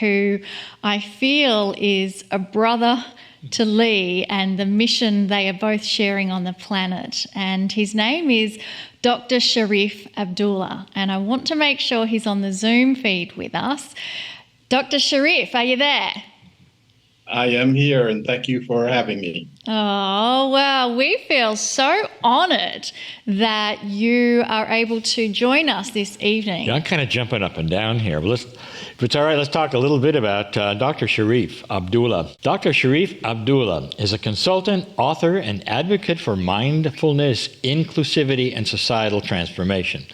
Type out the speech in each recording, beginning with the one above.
who I feel is a brother to Lee and the mission they are both sharing on the planet. And his name is Dr. Sharif Abdullah. And I want to make sure he's on the Zoom feed with us. Dr. Sharif, are you there? I am here, and thank you for having me. Oh, well, we feel so honoured that you are able to join us this evening. Yeah, I'm kind of jumping up and down here. But if it's all right, let's talk a little bit about Dr. Sharif Abdullah. Dr. Sharif Abdullah is a consultant, author, and advocate for mindfulness, inclusivity, and societal transformation.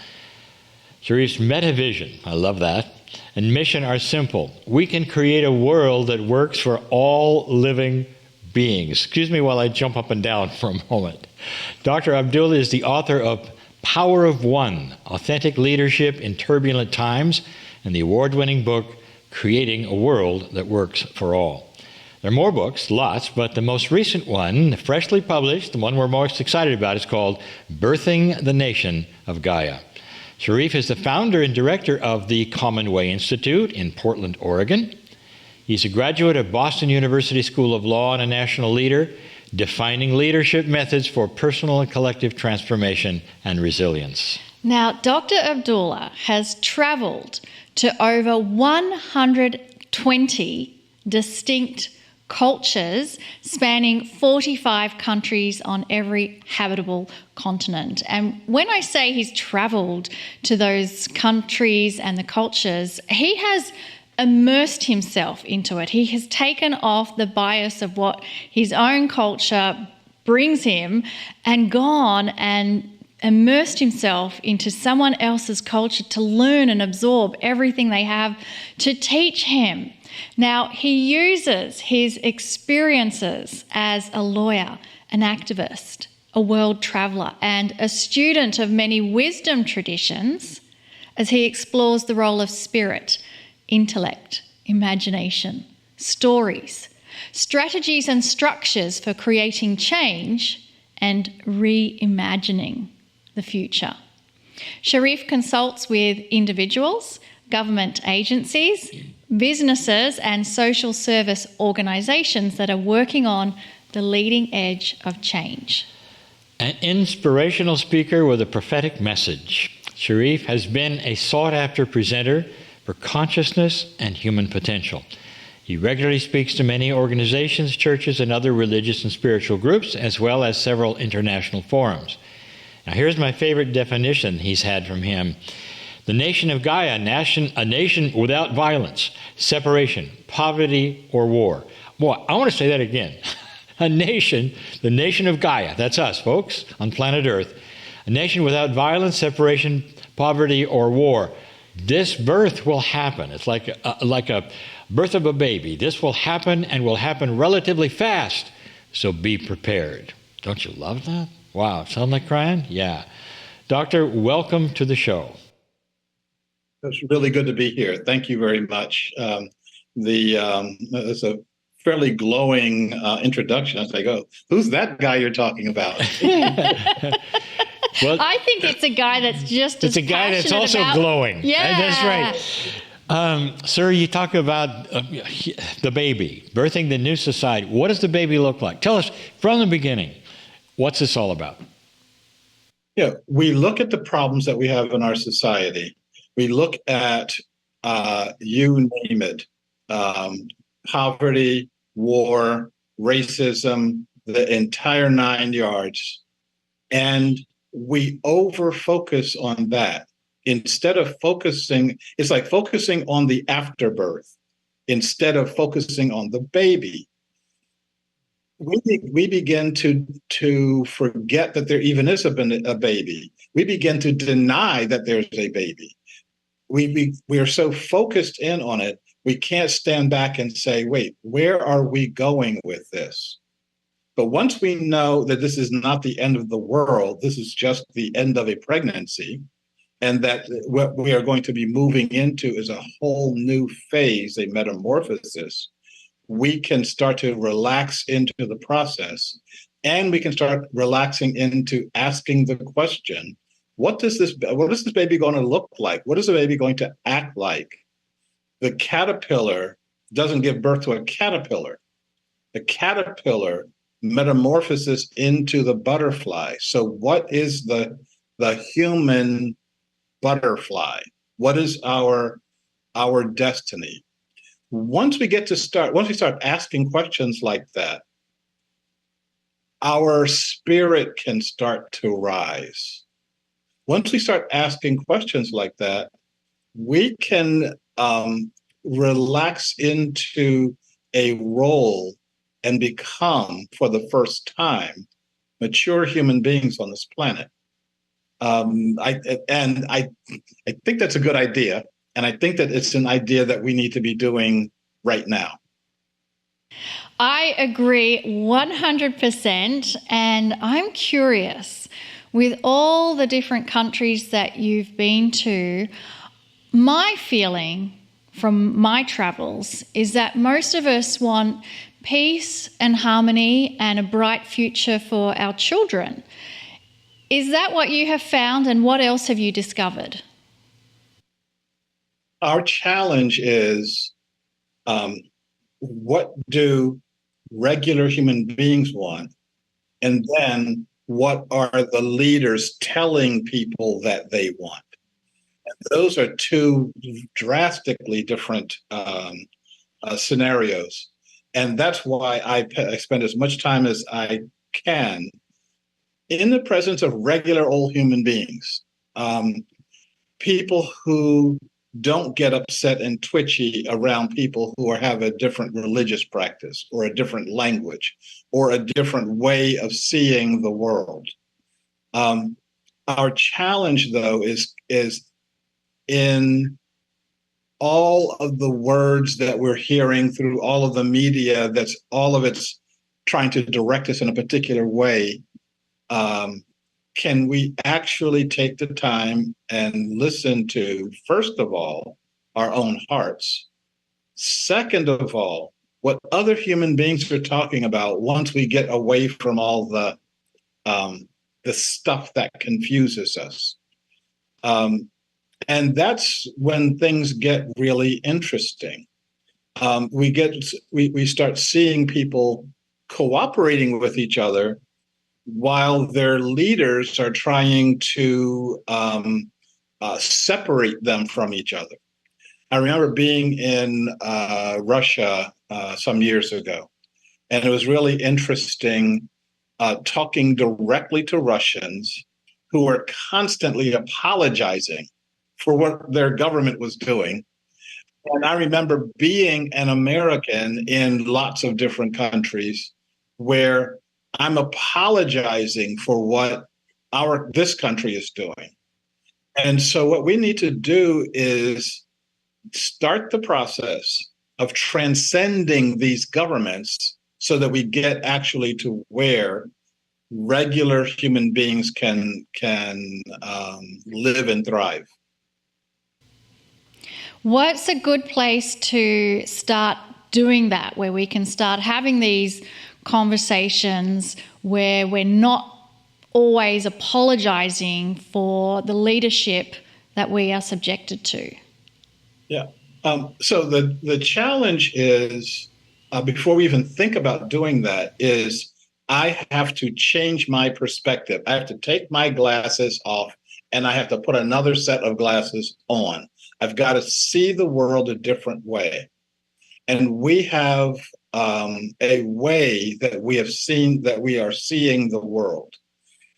Sharif's metavision, I love that, and mission are simple. We can create a world that works for all living beings. Excuse me while I jump up and down for a moment. Dr. Abdullah is the author of Power of One, Authentic Leadership in Turbulent Times, and the award-winning book, Creating a World That Works for All. There are more books, lots, but the most recent one, freshly published, the one we're most excited about, is called Birthing the Nation of Gaia. Sharif is the founder and director of the Common Way Institute in Portland, Oregon. He's a graduate of Boston University School of Law and a national leader, defining leadership methods for personal and collective transformation and resilience. Now, Dr. Abdullah has travelled to over 120 distinct cultures spanning 45 countries on every habitable continent. And when I say he's travelled to those countries and the cultures, he has immersed himself into it. He has taken off the bias of what his own culture brings him and gone and immersed himself into someone else's culture to learn and absorb everything they have to teach him. Now, he uses his experiences as a lawyer, an activist, a world traveller, and a student of many wisdom traditions as he explores the role of spirit, intellect, imagination, stories, strategies and structures for creating change and reimagining the future. Sharif consults with individuals, government agencies, businesses and social service organisations that are working on the leading edge of change. An inspirational speaker with a prophetic message, Sharif has been a sought-after presenter for consciousness and human potential. He regularly speaks to many organizations, churches, and other religious and spiritual groups, as well as several international forums. Now, here's my favorite definition he's had from him. The nation of Gaia, a nation without violence, separation, poverty, or war. Boy, I want to say that again. A nation, the nation of Gaia, that's us, folks, on planet Earth. A nation without violence, separation, poverty, or war. This birth will happen. It's like a birth of a baby. This will happen and will happen relatively fast, so be prepared. Don't you love that? Wow, sound like Kryon? Yeah. Doctor, welcome to the show. It's really good to be here. Thank you very much. It's a fairly glowing introduction. I was like, oh, who's that guy you're talking about? Well, I think it's a guy that's just as passionate. It's a guy that's also glowing. Yeah. That's right. Sir, you talk about the baby, birthing the new society. What does the baby look like? Tell us from the beginning, what's this all about? Yeah, we look at the problems that we have in our society. We look at, you name it, poverty, war, racism, the entire 9 yards. And we over-focus on that. Instead of focusing, it's like focusing on the afterbirth instead of focusing on the baby. We begin to forget that there even is a baby. We begin to deny that there's a baby. We are so focused in on it, we can't stand back and say, wait, where are we going with this? But once we know that this is not the end of the world, this is just the end of a pregnancy, and that what we are going to be moving into is a whole new phase, a metamorphosis, we can start to relax into the process, and we can start relaxing into asking the question, what is this baby going to look like? What is the baby going to act like? The caterpillar doesn't give birth to a caterpillar. The caterpillar metamorphoses into the butterfly. So what is the human butterfly? What is our destiny? Once we start asking questions like that, our spirit can start to rise. Once we start asking questions like that, we can relax into a role and become, for the first time, mature human beings on this planet. I think that's a good idea, and I think that it's an idea that we need to be doing right now. I agree 100%. And I'm curious, with all the different countries that you've been to, my feeling from my travels is that most of us want peace and harmony and a bright future for our children. Is that what you have found, and what else have you discovered? Our challenge is, what do regular human beings want? And then what are the leaders telling people that they want? And those are two drastically different scenarios. And that's why I spend as much time as I can in the presence of regular old human beings, people who don't get upset and twitchy around people who have a different religious practice or a different language or a different way of seeing the world. Our challenge, though, is in all of the words that we're hearing through all of the media, that's all of it's trying to direct us in a particular way. Can we actually take the time and listen to, first of all, our own hearts? Second of all, what other human beings are talking about once we get away from all the stuff that confuses us. And that's when things get really interesting. We start seeing people cooperating with each other while their leaders are trying to separate them from each other. I remember being in Russia some years ago, and it was really interesting talking directly to Russians who were constantly apologizing for what their government was doing. And I remember being an American in lots of different countries where I'm apologizing for what this country is doing. And so what we need to do is start the process of transcending these governments so that we get actually to where regular human beings can live and thrive. What's a good place to start doing that, where we can start having these conversations where we're not always apologizing for the leadership that we are subjected to? Yeah. So the challenge is, before we even think about doing that, is I have to change my perspective. I have to take my glasses off and I have to put another set of glasses on. I've got to see the world a different way. And we have a way that we have seen, that we are seeing the world.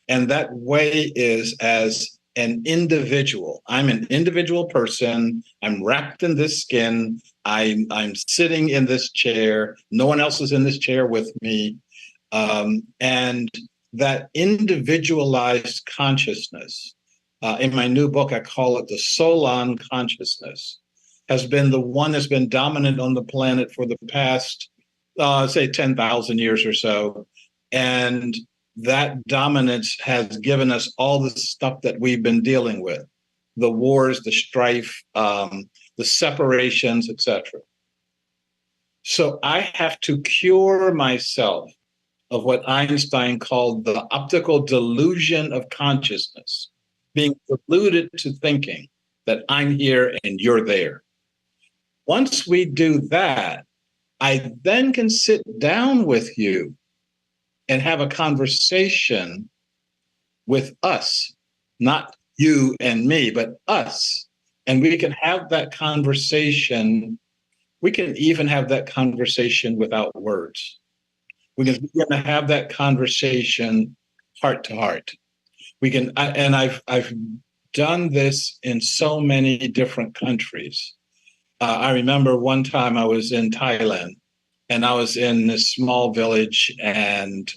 And that way is as an individual. I'm an individual person. I'm wrapped in this skin. I'm sitting in this chair. No one else is in this chair with me. And that individualized consciousness, in my new book, I call it the Solon consciousness, has been the one that's been dominant on the planet for the past, say, 10,000 years or so. And that dominance has given us all the stuff that we've been dealing with, the wars, the strife, the separations, etc. So I have to cure myself of what Einstein called the optical delusion of consciousness, being deluded to thinking that I'm here and you're there. Once we do that, I then can sit down with you and have a conversation with us, not you and me, but us. And we can have that conversation. We can even have that conversation without words. We can begin to have that conversation heart to heart. I've done this in so many different countries. I remember one time I was in Thailand, and I was in this small village, and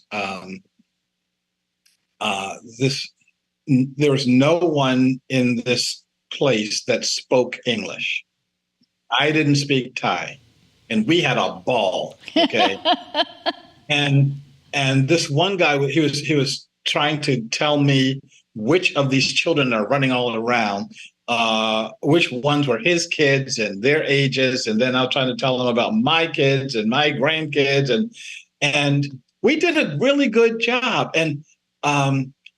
there was no one in this place that spoke English. I didn't speak Thai, and we had a ball. Okay, and this one guy, he was trying to tell me which of these children are running all around, which ones were his kids and their ages, and then I was trying to tell him about my kids and my grandkids, and we did a really good job. And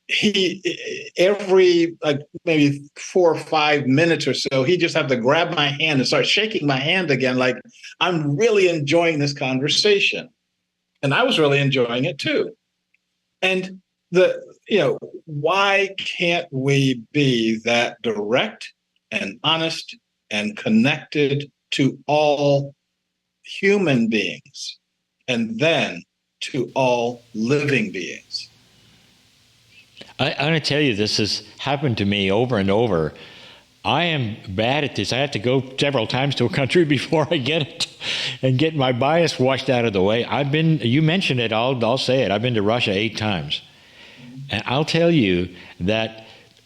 he, every like maybe 4 or 5 minutes or so, he just have to grab my hand and start shaking my hand again, like I'm really enjoying this conversation, and I was really enjoying it too. And why can't we be that direct and honest and connected to all human beings and then to all living beings? I'm going to tell you, this has happened to me over and over. I am bad at this. I have to go several times to a country before I get it and get my bias washed out of the way. You mentioned it, I'll say it. I've been to Russia 8 times. And I'll tell you that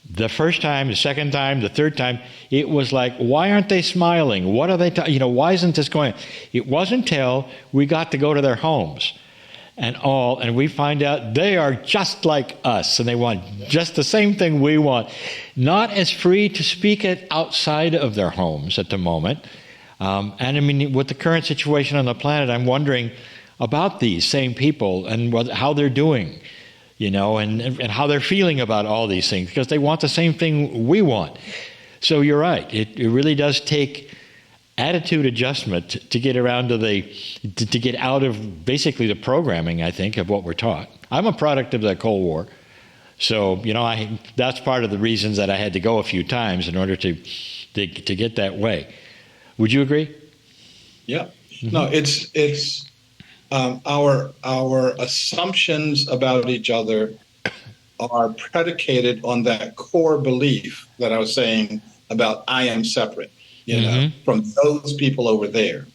the first time, the second time, the third time, it was like, why aren't they smiling? What are they, why isn't this going? It wasn't until we got to go to their homes and we find out they are just like us and they want just the same thing we want. Not as free to speak it outside of their homes at the moment. And I mean, with the current situation on the planet, I'm wondering about these same people and how they're doing. And how they're feeling about all these things, because they want the same thing we want. So you're right. It really does take attitude adjustment to get around to get out of basically the programming, I think, of what we're taught. I'm a product of the Cold War. So, that's part of the reasons that I had to go a few times in order to get that way. Would you agree? Yeah. Mm-hmm. No, it's our assumptions about each other are predicated on that core belief that I was saying about I am separate, from those people over there.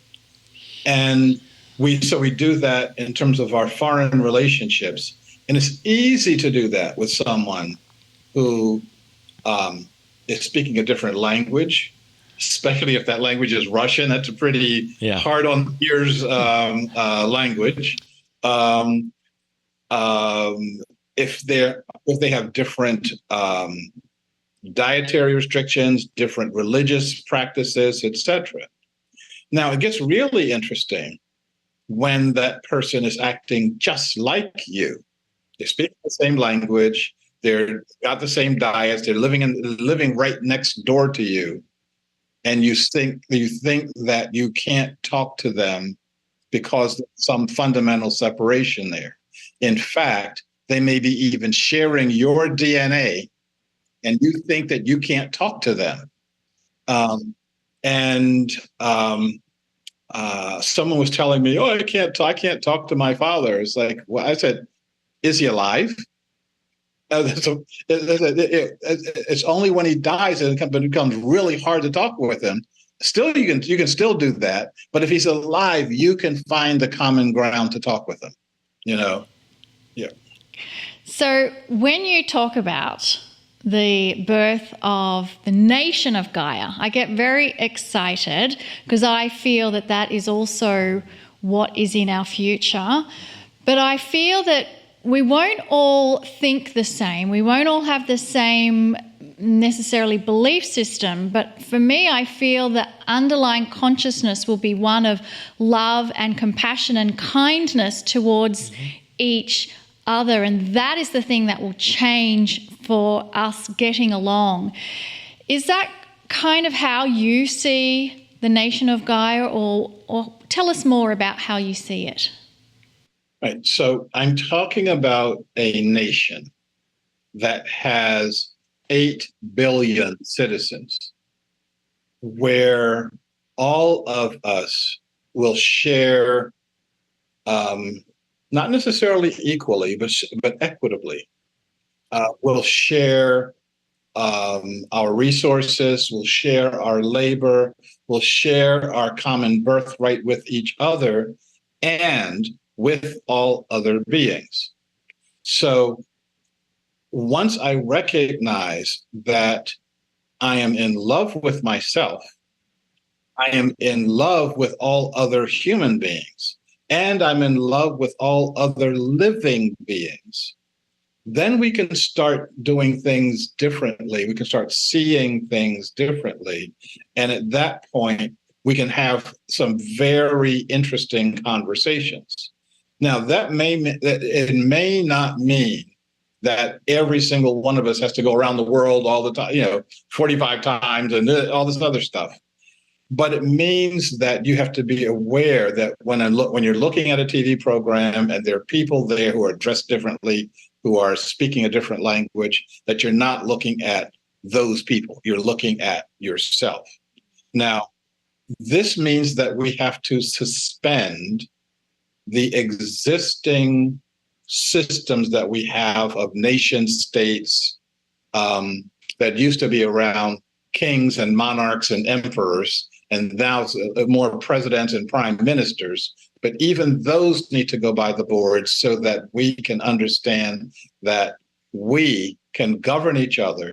And we do that in terms of our foreign relationships. And it's easy to do that with someone who is speaking a different language, especially if that language is Russian. That's a pretty hard on the ears language. If they have different dietary restrictions, different religious practices, etc. Now it gets really interesting when that person is acting just like you. They speak the same language. They're got the same diets. They're living right next door to you. And you think that you can't talk to them because there's some fundamental separation there. In fact, they may be even sharing your DNA, and you think that you can't talk to them. Someone was telling me, "Oh, I can't talk to my father." It's like, well, I said, "Is he alive?" It's only when he dies that it becomes really hard to talk with him. Still, you can still do that, but if he's alive, you can find the common ground to talk with him. Yeah. So when you talk about the birth of the Nation of Gaia, I get very excited because I feel that is also what is in our future. But I feel that we won't all think the same. We won't all have the same necessarily belief system. But for me, I feel that underlying consciousness will be one of love and compassion and kindness towards each other. And that is the thing that will change for us getting along. Is that kind of how you see the Nation of Gaia, or tell us more about how you see it. Right. So I'm talking about a nation that has 8 billion citizens, where all of us will share, not necessarily equally, but equitably. We'll share our resources, we'll share our labor, we'll share our common birthright with each other and with all other beings. So once I recognize that I am in love with myself, I am in love with all other human beings, and I'm in love with all other living beings, then we can start doing things differently. We can start seeing things differently. And at that point, we can have some very interesting conversations. Now, it may not mean that every single one of us has to go around the world all the time, 45 times and all this other stuff. But it means that you have to be aware that when you're looking at a TV program and there are people there who are dressed differently, who are speaking a different language, that you're not looking at those people. You're looking at yourself. Now, this means that we have to suspend the existing systems that we have of nation states that used to be around kings and monarchs and emperors, and now more presidents and prime ministers. But even those need to go by the boards so that we can understand that we can govern each other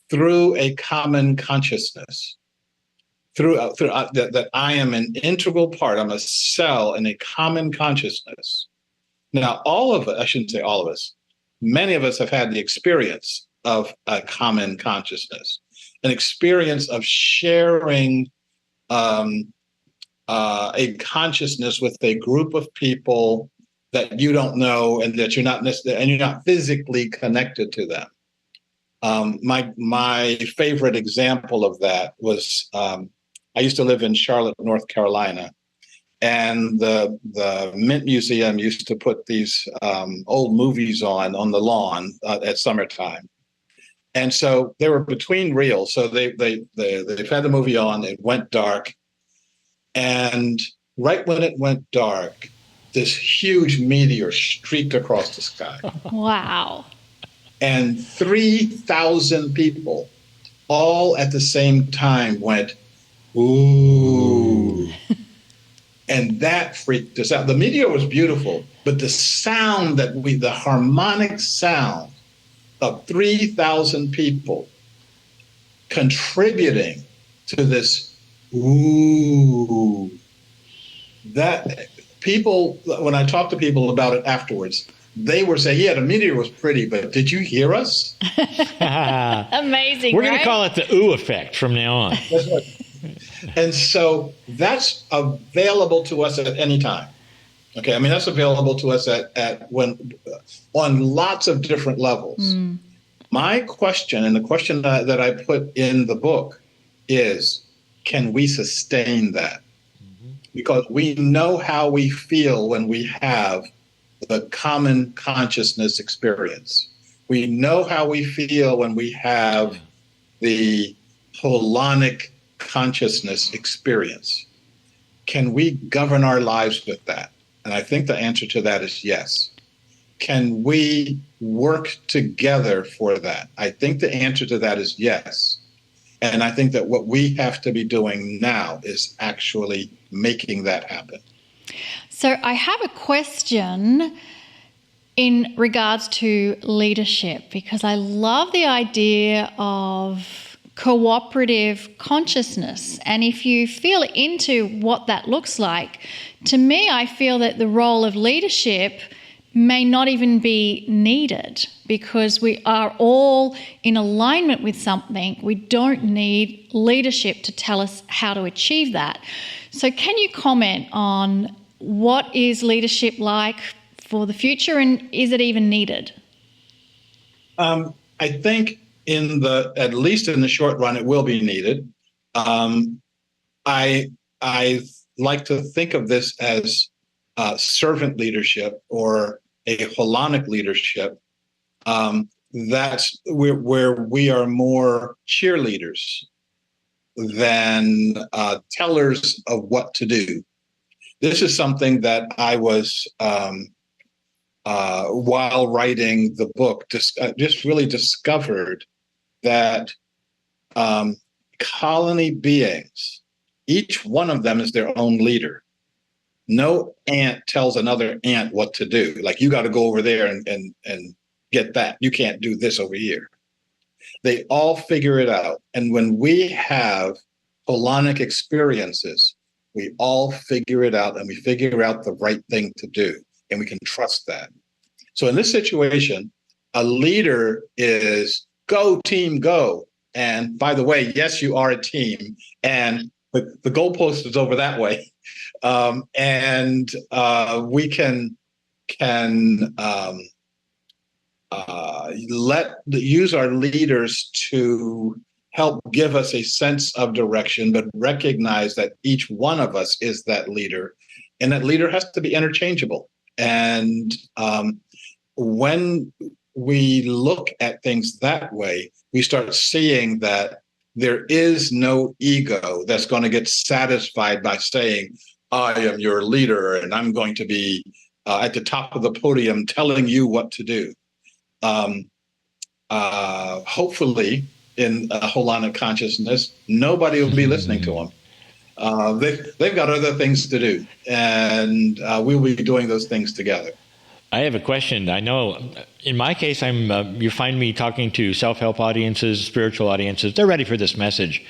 through a common consciousness, that I am an integral part, I'm a cell in a common consciousness. Now, all of us, I shouldn't say all of us, many of us have had the experience of a common consciousness, an experience of sharing a consciousness with a group of people that you don't know and that you're not physically connected to them. My favorite example of that was I used to live in Charlotte, North Carolina, and the Mint Museum used to put these old movies on the lawn at summertime. And so they were between reels. So they've had the movie on, it went dark. And right when it went dark, this huge meteor streaked across the sky. Wow. And 3,000 people all at the same time went, ooh. And that freaked us out. The meteor was beautiful, but the sound the harmonic sound of 3,000 people contributing to this, ooh, that people, when I talk to people about it afterwards, they were saying, yeah, the meteor was pretty, but did you hear us? Amazing. We're going to call it the ooh effect from now on. That's right. And so that's available to us at any time. Okay, I mean, that's available to us on lots of different levels. Mm. My question, and the question that I put in the book is, can we sustain that? Mm-hmm. Because we know how we feel when we have the common consciousness experience. We know how we feel when we have the holonic consciousness experience. Can we govern our lives with that? And I think the answer to that is yes. Can we work together for that? I think the answer to that is yes. And I think that what we have to be doing now is actually making that happen. So I have a question in regards to leadership, because I love the idea of cooperative consciousness. And if you feel into what that looks like, to me, I feel that the role of leadership may not even be needed because we are all in alignment with something. We don't need leadership to tell us how to achieve that. So can you comment on what is leadership like for the future, and is it even needed? I think at least in the short run, it will be needed. I like to think of this as servant leadership or a holonic leadership. That's where we are more cheerleaders than tellers of what to do. This is something that I was, while writing the book, just really discovered that colony beings, each one of them is their own leader. No ant tells another ant what to do. Like, you got to go over there and get that. You can't do this over here. They all figure it out. And when we have holonic experiences, we all figure it out, and we figure out the right thing to do, and we can trust that. So in this situation, a leader is go team, go. And by the way, yes, you are a team, and the goalpost is over that way. And we can use our leaders to help give us a sense of direction, but recognize that each one of us is that leader, and that leader has to be interchangeable. And when we look at things that way, we start seeing that there is no ego that's going to get satisfied by saying, I am your leader, and I'm going to be at the top of the podium telling you what to do. Hopefully, in a holonic consciousness, nobody will be listening to them. They've got other things to do, and we'll be doing those things together. I have a question. I know in my case, you find me talking to self-help audiences, spiritual audiences. They're ready for this message.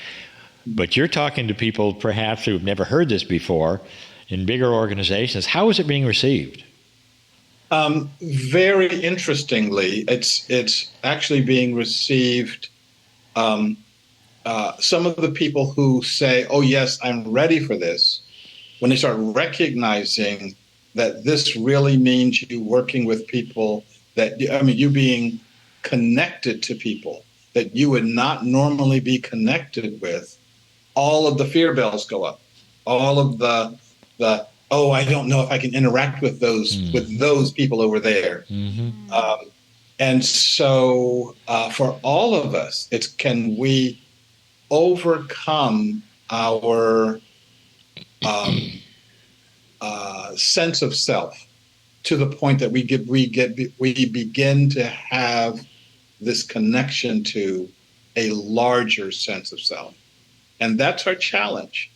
But you're talking to people perhaps who've never heard this before in bigger organizations. How is it being received? Very interestingly, it's actually being received. Some of the people who say, oh, yes, I'm ready for this, when they start recognizing that this really means you working with people you being connected to people that you would not normally be connected with, all of the fear bells go up. All of the oh, I don't know if I can interact with those people over there. Mm-hmm. And so for all of us, it's, can we overcome our sense of self to the point that we begin to have this connection to a larger sense of self, and that's our challenge.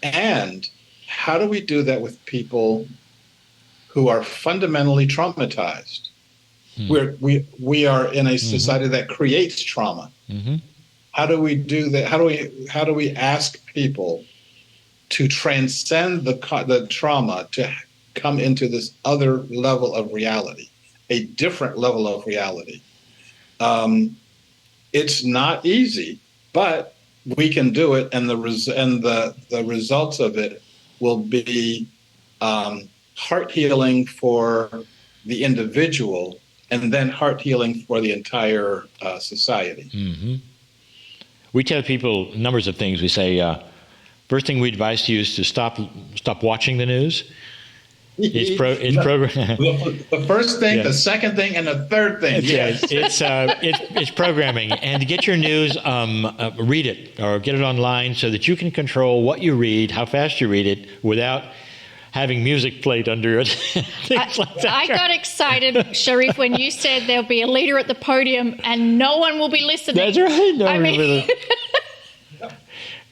And how do we do that with people who are fundamentally traumatized? We are in a society that creates trauma. Mm-hmm. How do we do that? How do we ask people to transcend the trauma to come into this other level of reality, a different level of reality? It's not easy, but we can do it, and the results of it will be heart healing for the individual, and then heart healing for the entire society. Mm-hmm. We tell people numbers of things. We say, first thing we advise you is to stop watching the news. It's programming. The first thing, the second thing, and the third thing. Yes. It's programming. And to get your news, read it or get it online so that you can control what you read, how fast you read it, without having music played under it. I got excited, Sharif, when you said there'll be a leader at the podium and no one will be listening. That's right.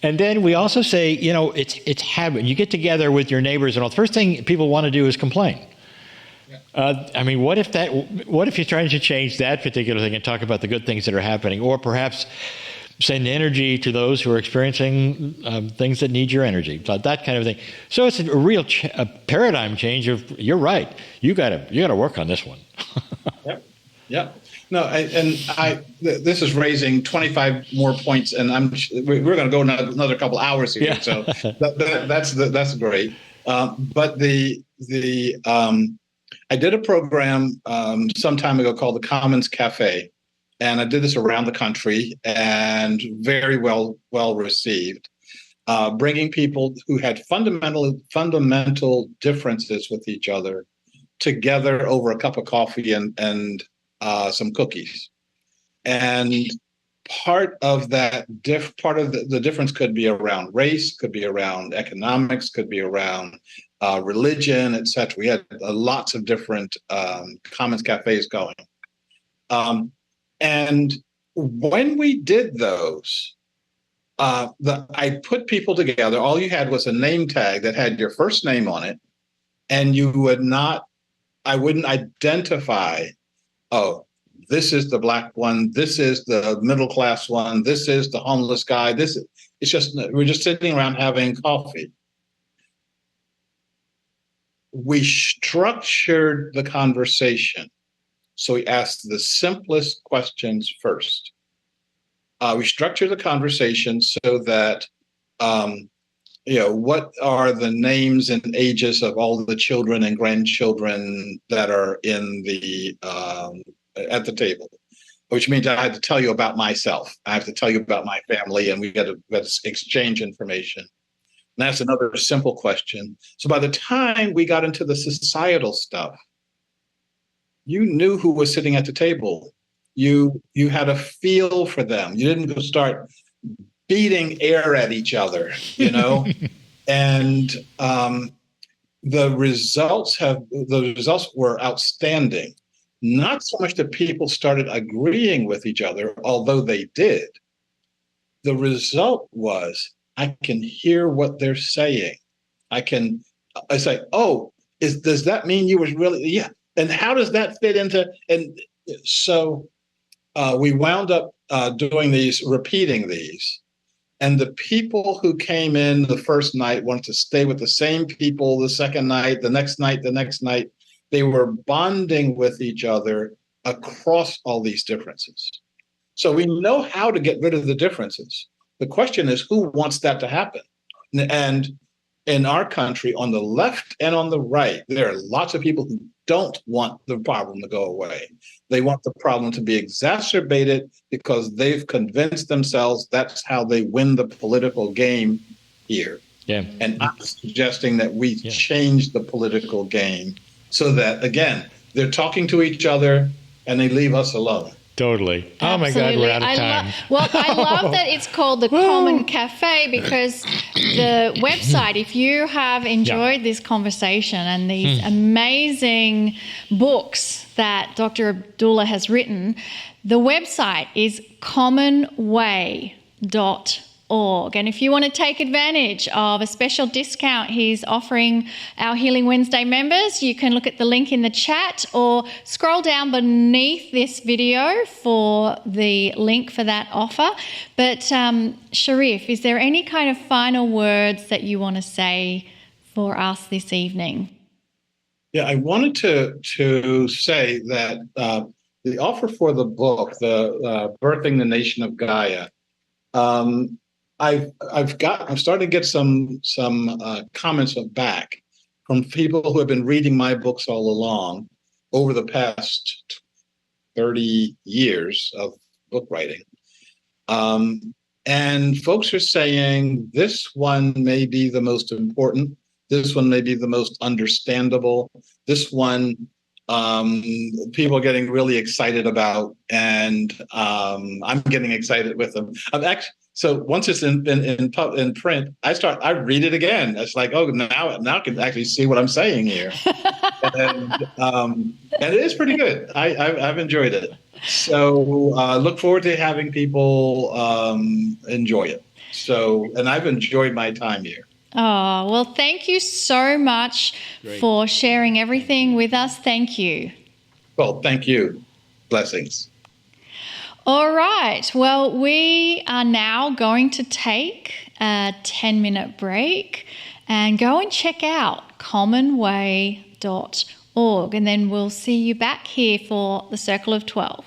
And then we also say, it's habit. You get together with your neighbors and all. The first thing people want to do is complain. Yeah. What if you're trying to change that particular thing and talk about the good things that are happening, or perhaps send energy to those who are experiencing things that need your energy, that kind of thing. So it's a real paradigm change. You're right. You got to work on this one. Yep. No, this is raising 25 more points, and we're going to go another couple hours here. Yeah. So that's great. But I did a program some time ago called the Commons Cafe, and I did this around the country, and very well received. Bringing people who had fundamental differences with each other together over a cup of coffee and some cookies. And part of that the difference could be around race, could be around economics, could be around religion, etc. We had lots of different commons cafes going. And when we did those, I put people together. All you had was a name tag that had your first name on it, and I wouldn't identify, oh, this is the black one, this is the middle class one, this is the homeless guy. We're just sitting around having coffee. We structured the conversation. So we asked the simplest questions first. We structured the conversation so that, what are the names and ages of all the children and grandchildren that are in the at the table, which means I had to tell you about myself. I have to tell you about my family, and we got to exchange information. And that's another simple question. So by the time we got into the societal stuff, you knew who was sitting at the table. You had a feel for them. You didn't go start beating air at each other, And the results were outstanding. Not so much that people started agreeing with each other, although they did. The result was I can hear what they're saying. I say, oh, does that mean you was really, yeah. And how does that fit into, and so we wound up repeating these. And the people who came in the first night wanted to stay with the same people the second night, the next night. They were bonding with each other across all these differences. So we know how to get rid of the differences. The question is, who wants that to happen? And in our country, on the left and on the right, there are lots of people who don't want the problem to go away. They want the problem to be exacerbated because they've convinced themselves that's how they win the political game here. Yeah. And I'm suggesting that we change the political game so that, again, they're talking to each other and they leave us alone. Totally. Absolutely. Oh my God, we're out of time. I love that it's called the Common Cafe, because the website, if you have enjoyed this conversation and these amazing books that Dr. Abdullah has written, the website is commonway.org. And if you want to take advantage of a special discount he's offering our Healing Wednesday members, you can look at the link in the chat or scroll down beneath this video for the link for that offer. But Sharif, is there any kind of final words that you want to say for us this evening? Yeah, I wanted to say that the offer for the book, the Birthing the Nation of Gaia, I'm starting to get some comments back from people who have been reading my books all along over the past 30 years of book writing. And folks are saying this one may be the most important. This one may be the most understandable. This one people are getting really excited about, and I'm getting excited with them. So once it's in print, I read it again. It's like, oh, now I can actually see what I'm saying here, and it is pretty good. I've enjoyed it. So look forward to having people enjoy it. So, and I've enjoyed my time here. Oh, well, thank you so much for sharing everything with us. Thank you. Well, thank you. Blessings. All right. Well, we are now going to take a 10-minute break and go and check out commonway.org. And then we'll see you back here for the Circle of 12.